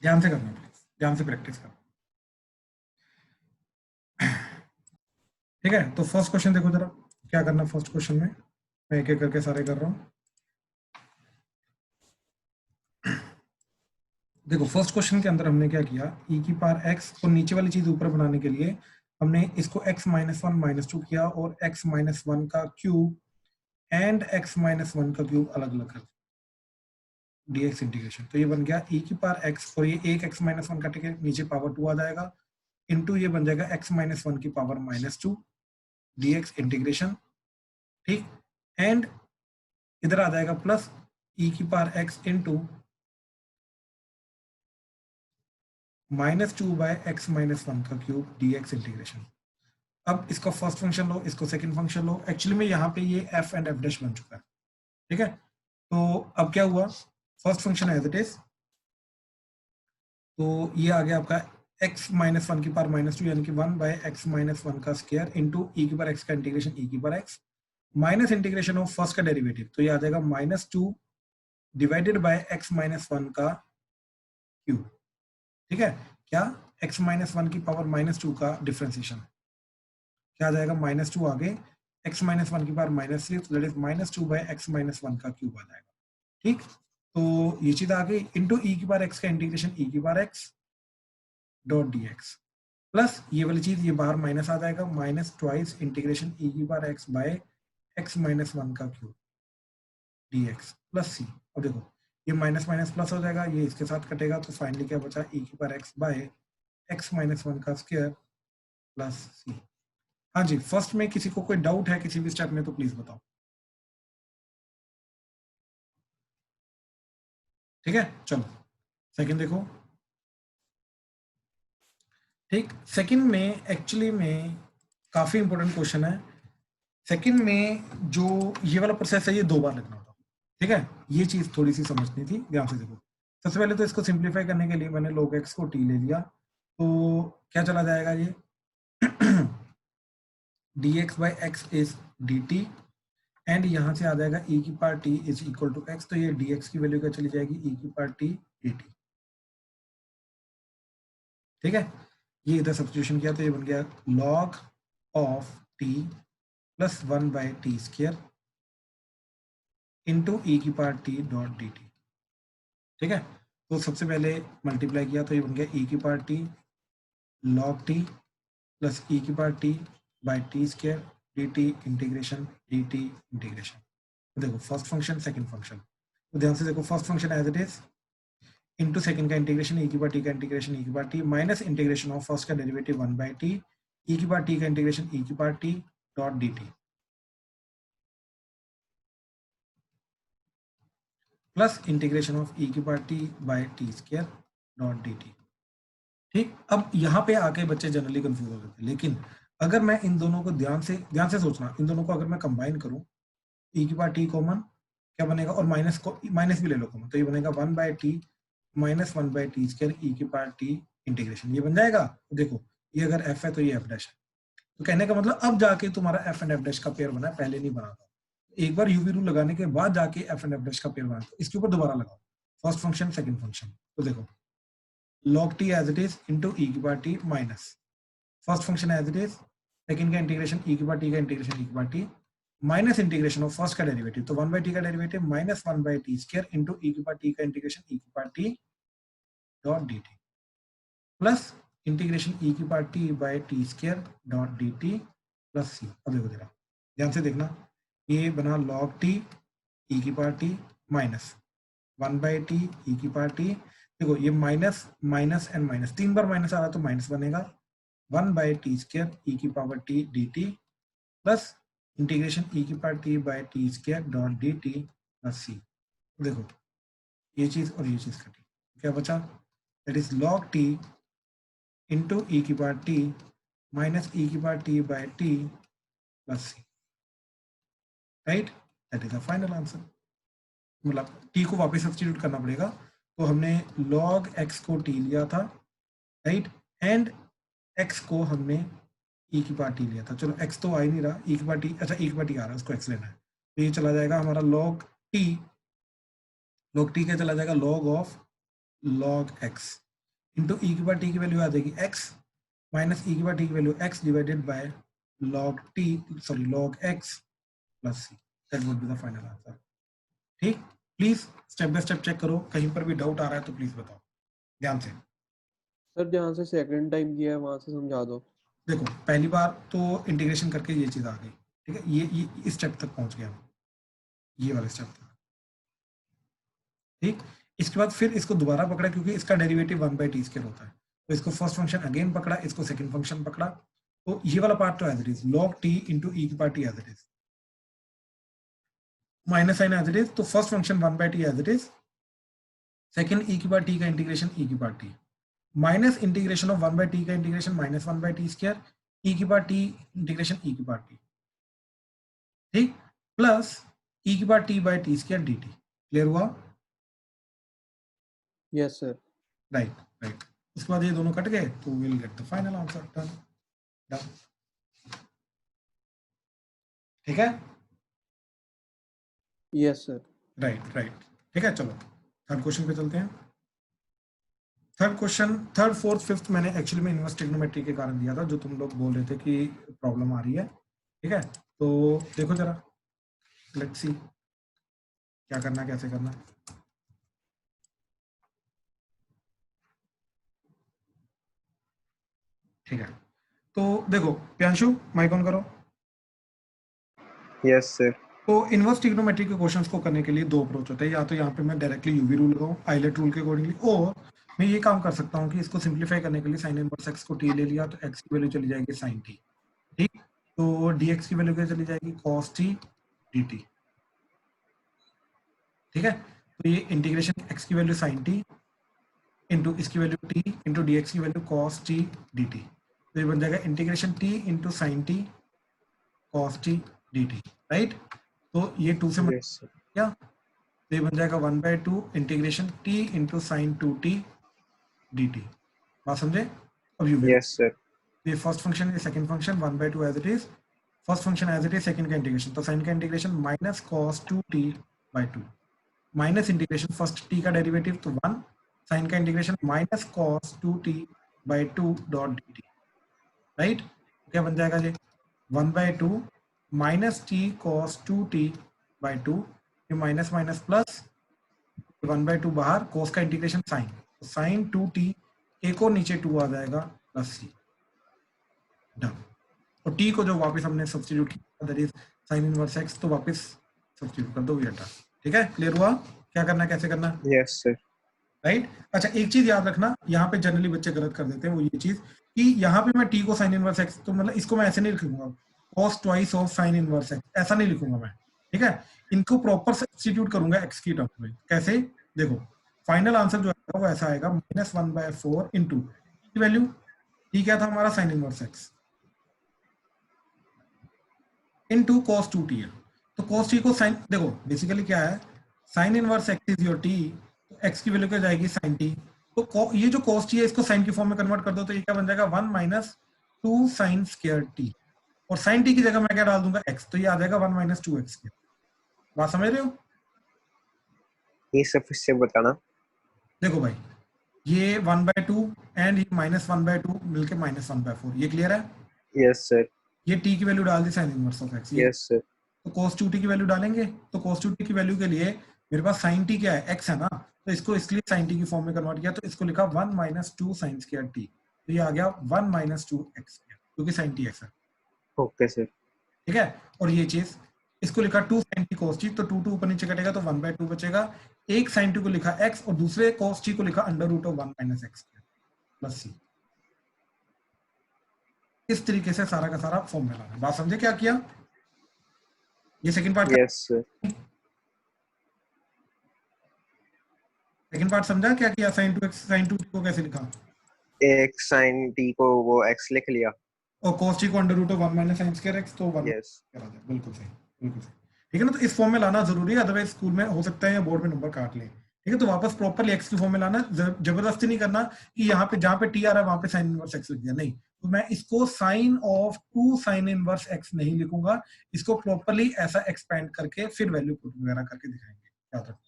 ध्यान से करना प्लीज, ध्यान से प्रैक्टिस करना। ठीक है, तो फर्स्ट क्वेश्चन देखो जरा क्या करना। फर्स्ट क्वेश्चन में मैं एक एक करके सारे कर रहा हूँ। देखो फर्स्ट क्वेश्चन के अंदर हमने क्या किया, e की पावर x और नीचे वाली चीज ऊपर बनाने के लिए हमने इसको x माइनस 1 माइनस 2 किया और x माइनस 1 का क्यूब एंड x माइनस 1 का क्यूब अलग अलग कर dx इंटीग्रेशन। तो ये बन गया e की पावर x और ये एक x माइनस 1 काटेंगे नीचे पावर 2 आ जाएगा, इनटू ये बन जाएगा x माइनस 1 की पावर माइनस 2 dx इंटीग्रेशन। ठीक, एंड इधर आ जाएगा प्लस e की power x into -2 by x minus 1 का क्यूब dx इंटीग्रेशन। अब इसका फर्स्ट फंक्शन लो, इसको सेकंड फंक्शन लो। एक्चुअली में यहाँ पे ये f एंड f डैश बन चुका है। ठीक है, तो अब क्या हुआ, first function as it is, तो ये आ गया आपका x माइनस 1 की पावर माइनस 2 यानी कि 1 बाय x माइनस 1 का स्क्वायर इंटू e की पावर x का इंटीग्रेशन e की power x minus integration of first का डेरिवेटिव, तो ये आ जाएगा -2 डिवाइडेड बाय x माइनस 1 का क्यूब। ठीक है, क्या x माइनस 1 की पावर -2 का डिफरेंशिएशन क्या आ जाएगा, -2 आगे x माइनस 1 की पावर -3, तो that is -2 by x minus 1 का क्यूब आ जाएगा। ठीक, तो ये चीज आ गई इंटू e की पावर x का इंटीग्रेशन e की power x dot dx plus ये वाली चीज ये बाहर माइनस आ जाएगा, माइनस ट्वाइस इंटीग्रेशन e की power x by x minus 1 का क्यूब dx प्लस c। अब देखो ये माइनस माइनस प्लस हो जाएगा, ये इसके साथ कटेगा, तो फाइनली क्या बचा, e की power x by x minus 1 का स्क्वायर प्लस c। हाँ जी, फर्स्ट में किसी को कोई डाउट है किसी भी स्टेप में तो प्लीज बताओ। ठीक है, चलो सेकंड देखो। ठीक, सेकंड में एक्चुअली में काफी इंपॉर्टेंट क्वेश्चन है। सेकंड में जो ये वाला प्रोसेस है ये 2 बार लिखना होता। ठीक है, ये चीज थोड़ी सी समझनी थी, ध्यान से देखो। सबसे पहले तो इसको सिंप्लीफाई करने के लिए मैंने log x को t ले लिया, तो क्या चला जाएगा ये dx by x is dt and यहाँ से आ जाएगा e की power t is equal to x, तो ये dx की वैल्यू क्या चली जाएगी, e की पावर t dt। ठीक है, ये इधर सब्स्टिट्यूशन किया तो ये बन गया log of t plus 1 by t square into e की पावर t डॉट dt। ठीक है, तो सबसे पहले मल्टीप्लाई किया तो ये बन गया e की power t log t plus e की power t by t square dt integration dt integration. तो देखो फर्स्ट फंक्शन सेकंड फंक्शन, तो ध्यान से देखो first function as it is into second का इंटीग्रेशन e की पावर t का इंटीग्रेशन e की power t minus integration of first का डेरिवेटिव 1 बाई t e की पावर t का इंटीग्रेशन e की power t dot dt plus integration of e की power t by t square dot dt। ठीक, अब यहाँ पे आके बच्चे जनरली कंफ्यूज हो जाते हैं, लेकिन अगर मैं इन दोनों को ध्यान से सोचना, इन दोनों को अगर मैं कंबाइन करूं, e की पावर t कॉमन क्या बनेगा, और माइनस को माइनस भी ले लो कॉमन, तो ये बनेगा 1 by T minus 1 by t square e की पावर t इंटीग्रेशन, ये बन जाएगा। देखो ये अगर f है तो ये f डैश है, तो कहने का मतलब अब जाके तुम्हारा f एंड f डैश का पेयर बना है, पहले नहीं बना था। एक बार यूवी रूल लगाने के बाद जाके f एंड f डैश का पेयर बना, तो इसके ऊपर दोबारा लगाओ फर्स्ट फंक्शन सेकंड फंक्शन, तो देखो log t as it is into e की power t minus first function as it is second का इंटीग्रेशन e की पावर t का इंटीग्रेशन e की power t minus integration of first का derivative, तो 1 by t का derivative minus 1 by t square into e की power t का integration e की power t dot dt plus integration e की power t by t square dot dt plus c। अब देखो जरा ध्यान से देखना, ये बना log t e की power t minus 1 by t e की पावर t, देखो ये माइनस माइनस एंड माइनस 3 बार माइनस आ रहा तो माइनस बनेगा, 1 बाई टी स्क्वायर e की power t dt plus integration e की power t by t square dot dt plus c। देखो ये चीज और ये चीज कटी, क्या बचा, that is log t into e की पावर t माइनस e की power t by t plus c, right, that is the final answer. मतलब t को वापस सब्स्टिट्यूट करना पड़ेगा, तो हमने log x को t लिया था, राइट, एंड x को हमने e की पावर t लिया था। चलो x तो आ ही नहीं रहा, e की पावर t, अच्छा e की पावर t आ रहा है, उसको x लेना है, तो ये चला जाएगा हमारा log t क्या चला जाएगा, log of log x into e की पावर टी की वैल्यू आ जाएगी x माइनस ई की पावर टी की value x divided by log t sorry log x plus c। That would be the final answer. ठीक, please step by step check करो, कहीं पर भी डाउट आ रहा है तो प्लीज बताओ ध्यान से। सर जहाँ से सेकंड टाइम किया है वहां से समझा दो। देखो पहली बार तो इंटीग्रेशन करके ये चीज आ गई, ठीक है, ये इस स्टेप तक पहुंच गया, ये वाले स्टेप तक। ठीक, इसके बाद फिर इसको दोबारा पकड़ा क्योंकि इसका डेरिवेटिव 1/t² होता है, तो इसको फर्स्ट फंक्शन अगेन पकड़ा, इसको सेकंड फंक्शन पकड़ा, तो ये वाला पार्ट तो as it is log t into e की power t as it is, minus sign as it is, तो first function 1/t as it is, second e की पावर टी का इंटीग्रेशन ई की power t minus integration of 1/t का integration minus 1/t² ई की power T integration e की power t, ठीक, plus e की power t by t² dt। Clear हुआ? Yes sir. Right right. उसके बाद ये दोनों कट गए तो will get the final answer. Done done. ठीक है, यस सर। Right right. ठीक है, चलो थर्ड क्वेश्चन पे चलते हैं। Third question, third fourth fifth मैंने एक्चुअली में इनवर्स ट्रिग्नोमेट्री के कारण दिया था, जो तुम लोग बोल रहे थे कि प्रॉब्लम आ रही है। ठीक है, तो देखो जरा, लेट्स सी क्या करना है, कैसे करना है। ठीक है, तो देखो प्यांशु माइक ऑन करो। Yes sir. तो इनवर्स ट्रिग्नोमेट्री के क्वेश्चंस को करने के लिए दो अप्रोच होते हैं, या तो यहाँ पे मैं डायरेक्टली यूवी रूल लगाऊं आइलेट रूल के अकॉर्डिंगली, और मैं ये काम कर सकता हूँ कि इसको सिंप्लीफाई करने के लिए साइन इनवर्स एक्स को टी ले लिया तो एक्स की वैल्यू चली जाएगी साइन टी, ठीक, तो dx की वैल्यू क्या चली जाएगी cos t dt। ठीक है, तो ये इंटीग्रेशन x की वैल्यू sin t इंटू इसकी वैल्यू t इंटू dx की वैल्यू cos t dt, तो ये बन जाएगा integration t into sign t cos t dt, right. तो ये 2 से यस सर। क्या, तो ये बन जाएगा 1/2 integration t into sine 2t dt। बात समझे? अब यू यस सर। ये फर्स्ट फंक्शन, ये second function 1/2 as it is, first function as it is, second का इंटीग्रेशन, तो साइन का integration minus cos 2t/2 minus integration first t का derivative तो 1, साइन का integration minus cos 2t/2 dot dt, right. क्या बन जाएगा ये 1/2 माइनस t cos 2t/2, ये माइनस माइनस प्लस 1/2 बाहर, cos का इंटीग्रेशन साइन, तो साइन 2t एक और नीचे 2 आ जाएगा प्लस c। डन। और t को जो वापस हमने सब्स्टिट्यूट किया that is sin inverse x, तो वापस सब्स्टिट्यूट कर दो, वी आर डन। ठीक है, क्लियर हुआ क्या करना है, कैसे करना है? Yes sir. राइट। अच्छा एक चीज याद रखना, यहाँ पे जनरली बच्चे गलत कर देते हैं, वो ये चीज कि यहाँ पे मैं t को sin इनवर्स x, तो मतलब इसको मैं ऐसे नहीं लिखूंगा cos twice of sin inverse x, ऐसा नहीं लिखूंगा मैं। ठीक है, इनको प्रॉपर सब्स्टिट्यूट करूंगा x की टर्म में। कैसे? देखो फाइनल आंसर जो आएगा वो ऐसा आएगा -1/4 इंटू की वैल्यू, t क्या था हमारा sin inverse x into cos 2t है, तो cos t को sin, देखो बेसिकली क्या है, sin inverse x is your t, तो x की वैल्यू क्या जाएगी sin t, तो ये जो cos t है इसको sin की फॉर्म में कन्वर्ट कर दो, तो ये क्या बन जाएगा 1 माइनस 2 sin स्क्वायर t, और sin t की जगह मैं क्या डाल दूंगा x, तो ये आ जाएगा 1 माइनस 2x। बात समझ रहे हो? ये सब फिर से बताना। देखो भाई ये 1/2 एंड ये -1/2 मिलके -1/4, ये क्लियर है? Yes sir. ये t की वैल्यू डाल दी sin इनवर्स ऑफ x, ये यस सर। तो cos 2t की वैल्यू डालेंगे, तो cos 2t की वैल्यू के लिए मेरे पास sin t क्या है, x है ना, तो इसको इसलिए sin t की फॉर्म में कन्वर्ट किया, तो इसको लिखा 1 माइनस 2 sin स्क्वायर t, तो ये आ गया 1 माइनस 2x क्योंकि sin t x है। Okay sir. ठीक है, और ये चीज इसको लिखा 2 sin t cos t, तो 2 ऊपर नीचे कटेगा तो 1/2 बचेगा, एक sin t को लिखा x और दूसरे cos t को लिखा √1 माइनस x प्लस c। इस तरीके से सारा का सारा फॉर्म में लाना। बात समझे क्या किया? ये second part, yes sir. Second part समझा क्या किया? sin 2x sin 2t को कैसे लिखा, एक sin t को वो x लिख लिया। और cos t को √1 माइनस sin स्क्वायर x, तो 1 यस। बिल्कुल सही, बिल्कुल सही। ठीक है ना, तो इस फॉर्म में लाना जरूरी है, अदरवाइज स्कूल में हो सकता है या बोर्ड में नंबर काट ले। ठीक है, तो वापस प्रॉपरली x की फॉर्म में लाना, जबरदस्ती नहीं करना कि यहाँ पे जहाँ पे t आ रहा है वहां पे sin इनवर्स x लिख दिया, नहीं, तो मैं इसको sin of 2 sin inverse x नहीं लिखूंगा, इसको प्रॉपरली ऐसा एक्सपेंड करके फिर वैल्यू पुट वगैरह करके दिखाएंगे, याद रखो।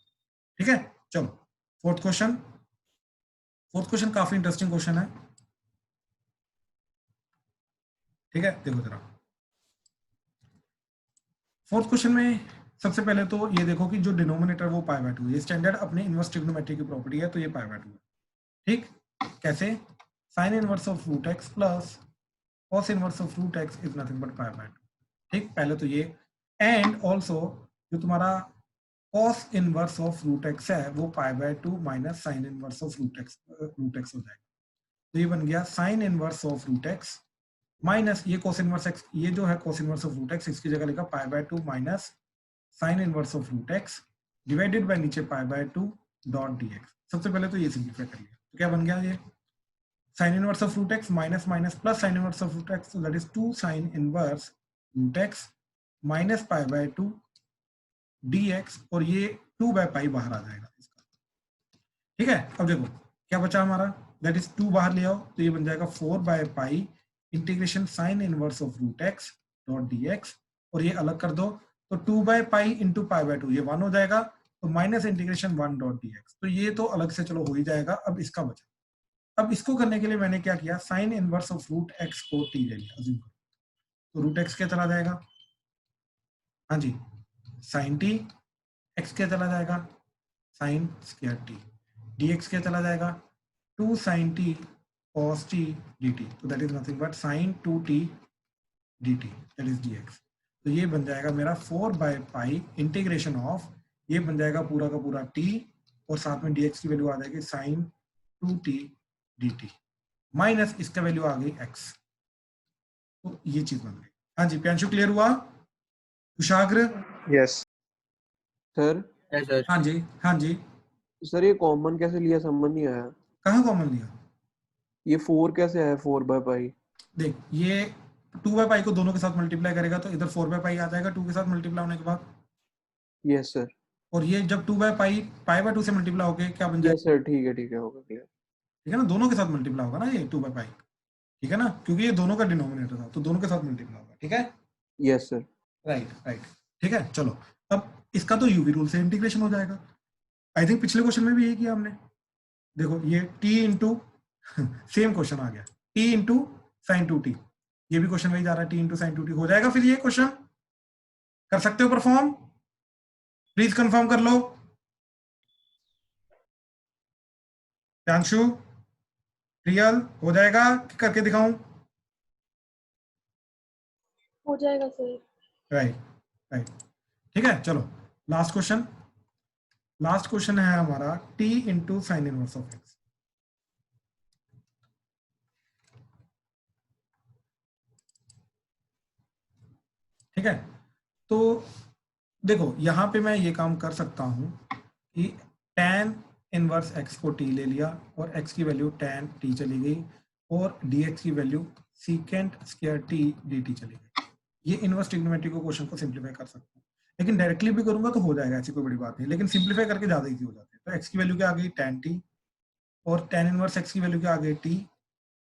ठीक है, चलो फोर्थ क्वेश्चन। फोर्थ क्वेश्चन काफी इंटरेस्टिंग क्वेश्चन है, ठीक है। देखो जरा फोर्थ क्वेश्चन में सबसे पहले तो ये देखो कि जो डिनोमिनेटर वो पाई बाय 2, ये स्टैंडर्ड अपने इनवर्स ट्रिग्नोमेट्री की प्रॉपर्टी है, तो ये पाई बाय 2 है, ठीक। कैसे? Sine inverse of root x plus cos inverse of root x is nothing but pi by 2, ठीक। पहले तो ये, एंड ऑल्सो जो तुम्हारा cos inverse of root x है वो pi by 2 minus sine inverse of root x हो जाएगा। तो ये बन गया sine inverse of root x minus ये कोस इनवर्स एक्स, ये जो है cos inverse of root x, इसकी जगह लिखा pi by 2 minus sine inverse of root x divided by नीचे पाई बाय 2 डॉट डीएक्स। सबसे पहले तो ये सिंप्लीफाई कर लिया, तो क्या बन गया ये sine inverse of root x minus minus plus sine inverse of root x, that is 2 sine inverse root x minus pi by 2 dx, और ये 2 बाय पाई बाहर आ जाएगा इसका, ठीक है। अब देखो क्या बचा हमारा, दैट इज 2 बाहर ले आओ तो ये बन जाएगा 4 by pi integration sine inverse of root x dot dx, और ये अलग कर दो तो 2 by pi into pi by 2 ये 1 हो जाएगा, तो माइनस इंटीग्रेशन 1 डॉट dx, तो ये तो अलग से चलो हो ही जाएगा। अब इसका बचा, अब इसको करने के लिए मैंने क्या किया, sine inverse of root x को t ले लिया, अज्यूम करो, तो रूट एक्स क्या चला जाएगा, हाँ जी साइन टी, एक्स क्या चला जाएगा साइन स्क्वायर टी, dx क्या चला जाएगा 2 sine t cos t dt, तो that is nothing but sine 2t dt, that is dx। तो ये बन जाएगा मेरा 4 बाय पाई इंटीग्रेशन ऑफ, ये बन जाएगा पूरा का पूरा t, और साथ में dx की वैल्यू आ जाएगी साइन 2t dt माइनस इसका वैल्यू आ गई x, तो ये चीज बन गई। हाँ जी प्यांशु क्लियर हुआ? कुशाग्र? यस सर हाँ जी हाँ जी। सर ये कॉमन कैसे लिया, समझ नहीं आया। कहाँ कॉमन लिया? ये 4 कैसे है 4 बाय पाई? देख ये 2 बाय पाई को दोनों के साथ मल्टीप्लाई करेगा तो इधर 4 बाय पाई आ जाएगा 2 के साथ मल्टीप्लाई होने के बाद, यस सर। और ये जब 2 बाय पाई पाई बाय 2 से मल्टीप्लाई होके क्या बन जाएगा, यस सर ठीक है होगा क्लियर। ठीक है ना, दोनों के साथ मल्टीप्लाई होगा ना ये 2 बाय पाई, ठीक है ना, क्योंकि ये दोनों का डिनोमिनेटर था तो दोनों के साथ मल्टीप्लाई होगा, ठीक है। Yes sir. राइट राइट, ठीक है। चलो अब इसका तो यूवी रूल से इंटीग्रेशन हो जाएगा। आई थिंक पिछले क्वेश्चन में भी यही किया हमने, देखो ये t इंटू सेम क्वेश्चन आ गया, t इंटू साइन 2t, ये भी क्वेश्चन वही जा रहा है, t इंटू साइन 2t हो जाएगा। फिर ये क्वेश्चन कर सकते हो परफॉर्म, प्लीज कंफर्म कर लो। प्यांशु, रियल हो जाएगा कि करके दिखाऊं? हो जाएगा सर। राइट राइट, ठीक है। चलो लास्ट क्वेश्चन, लास्ट क्वेश्चन है हमारा t into sign inverse of x. ठीक है, तो देखो यहाँ पे मैं ये काम कर सकता हूँ कि tan इनवर्स x को t ले लिया और x की वैल्यू tan t चली गई और dx की value secant square t dt चली गई। ये इनवर्स ट्रिग्नोमेट्री को क्वेश्चन को सिंप्लीफाई कर सकता हूँ, लेकिन डायरेक्टली भी करूंगा तो हो जाएगा, ऐसी कोई बड़ी बात नहीं, लेकिन सिंप्लीफाई करके ज्यादा इजी हो जाता है। तो x की वैल्यू क्या आ गई tan t, और tan इनवर्स x की वैल्यू क्या आ गई t,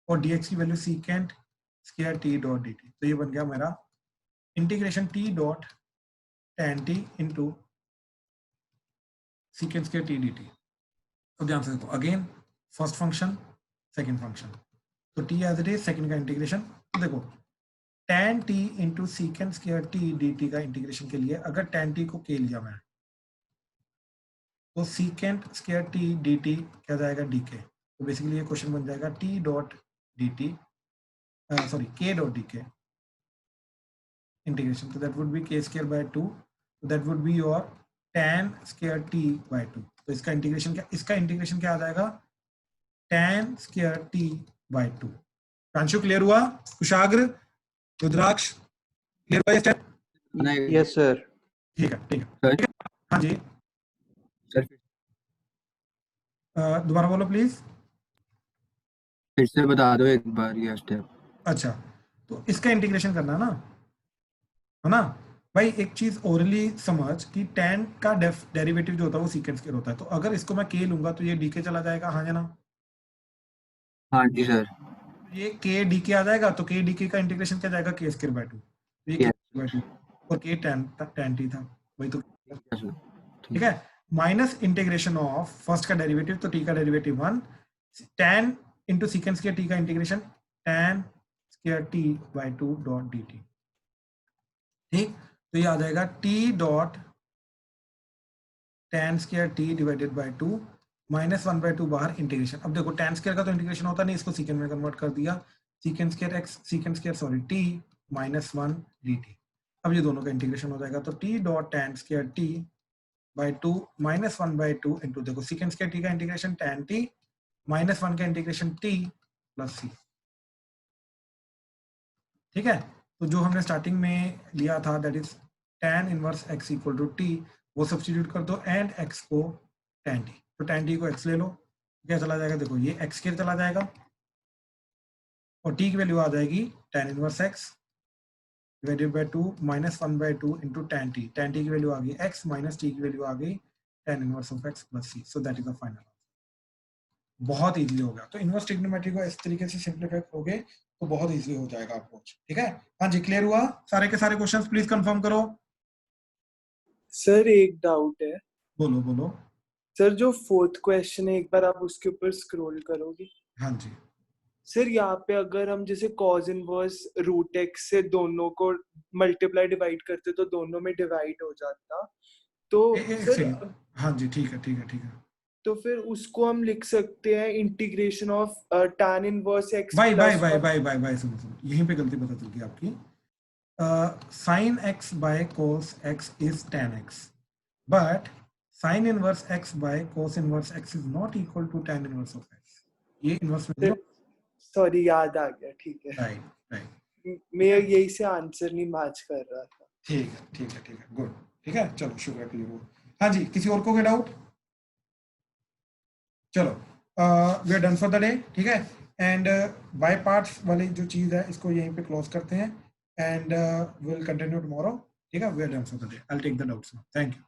और dx की value secant square t dot dt। तो ये बन गया मेरा integration t dot tan t into secant square t dt। तो ध्यान से देखो again, first function second function, तो t as it is, second का इंटीग्रेशन। तो देखो tan t into secant square t dt का इंटीग्रेशन के लिए अगर tan t को k लिया मैं तो secant स्क्वायर t dt क्या जाएगा dk, तो बेसिकली ये क्वेश्चन बन जाएगा t dot dt sorry k dot dk integration, तो that would be k square by 2, तो that would be your tan square t by 2। तो इसका इंटीग्रेशन क्या आ जाएगा tan square t by 2। Pranshu clear हुआ? कुशाग्र, रुद्राक्ष क्लियर हुआ ये स्टेप? Yes sir. ठीक है हाँ जी सर दोबारा बोलो प्लीज। फिर से बता दो एक बार ये स्टेप। अच्छा, तो इसका इंटीग्रेशन करना है ना भाई। एक चीज ओरली समझ कि tan का डेरिवेटिव जो होता है वो सीकेंट स्क्वायर होता है, तो अगर इसको मैं k लूंगा तो ये dk चला जाएगा, हाँ या ना? हाँ जी सर। ये k dk आ जाएगा, तो k dk का इंटीग्रेशन क्या जाएगा k स्क्वायर बाय 2, ये k बाय 2 और k tan t था वही तो, ठीक है। माइनस इंटीग्रेशन ऑफ फर्स्ट का डेरिवेटिव, तो t का derivative 1 tan into secant square t का integration tan square t by 2 dot d t. ठीक, तो ये आ जाएगा t dot tan square t divided by 2 minus 1/2 बाहर इंटीग्रेशन। अब देखो tan स्क्वायर का तो इंटीग्रेशन होता नहीं, इसको सीकेंड में कन्वर्ट कर दिया, secant square x secant square sorry T minus 1 D T. अब ये दोनों का इंटीग्रेशन हो जाएगा, तो t dot tan square t by 2 minus 1/2 into देखो सीकेंड स्क्वायर टी का इंटीग्रेशन tan टी माइनस 1 का इंटीग्रेशन t प्लस सी। ठीक है, तो जो हमने स्टार्टिंग में लिया था that is tan inverse x equal to t, वो सब्स्टिट्यूट कर दो एंड x को tan t, तो tan t को x ले लो, क्या चला जाएगा, देखो ये x स्क्वायर चला जाएगा और t की वैल्यू आ जाएगी tan inverse x divided by 2 minus 1/2 into tan t की वैल्यू आ गई x माइनस t की वैल्यू आ गई tan inverse of x plus C. So that is the final. बहुत इजीली हो गया, तो इनवर्स ट्रिग्नोमेट्री को इस तरीके से सिंपलीफाई करोगे तो बहुत इजीली हो जाएगा अप्रोच। ठीक है, हाँ जी, क्लियर हुआ सारे के सारे क्वेश्चंस? प्लीज कंफर्म करो। सर एक डाउट है बोलो बोलो। सर, जो फोर्थ क्वेश्चन है एक बार आप उसके ऊपर स्क्रॉल करोगे? हाँ जी, सर यहाँ पे अगर हम जैसे कॉज इनवर्स रूट एक्स से दोनों को मल्टीप्लाई डिवाइड करते तो दोनों में डिवाइड हो जाता, तो एक सर सेकंड, हाँ जी, ठीक है ठीक है ठीक है। तो फिर उसको हम लिख सकते हैं integration of tan inverse x by by by by by by, सुनो सुनो, यहीं पे गलती पता चल गई आपकी। Sine x by cos x is tan x, but sine inverse x by cos inverse x is not equal to tan inverse of x। ये इनवर्स में सॉरी याद आ गया, ठीक है। राइट राइट, मैं यही से आंसर नहीं मैच कर रहा था। ठीक है ठीक है ठीक है, गुड, ठीक है, चलो शुक्र क्लियर हो। हाँ जी, किसी और को कोई डाउट? चलो we are done for the day. ठीक है, एंड बाय पार्ट्स वाली जो चीज़ है इसको यहीं पे क्लोज करते हैं एंड विल कंटिन्यू टुमारो। ठीक है, we are done for the day. I will take the doubts now, thank you.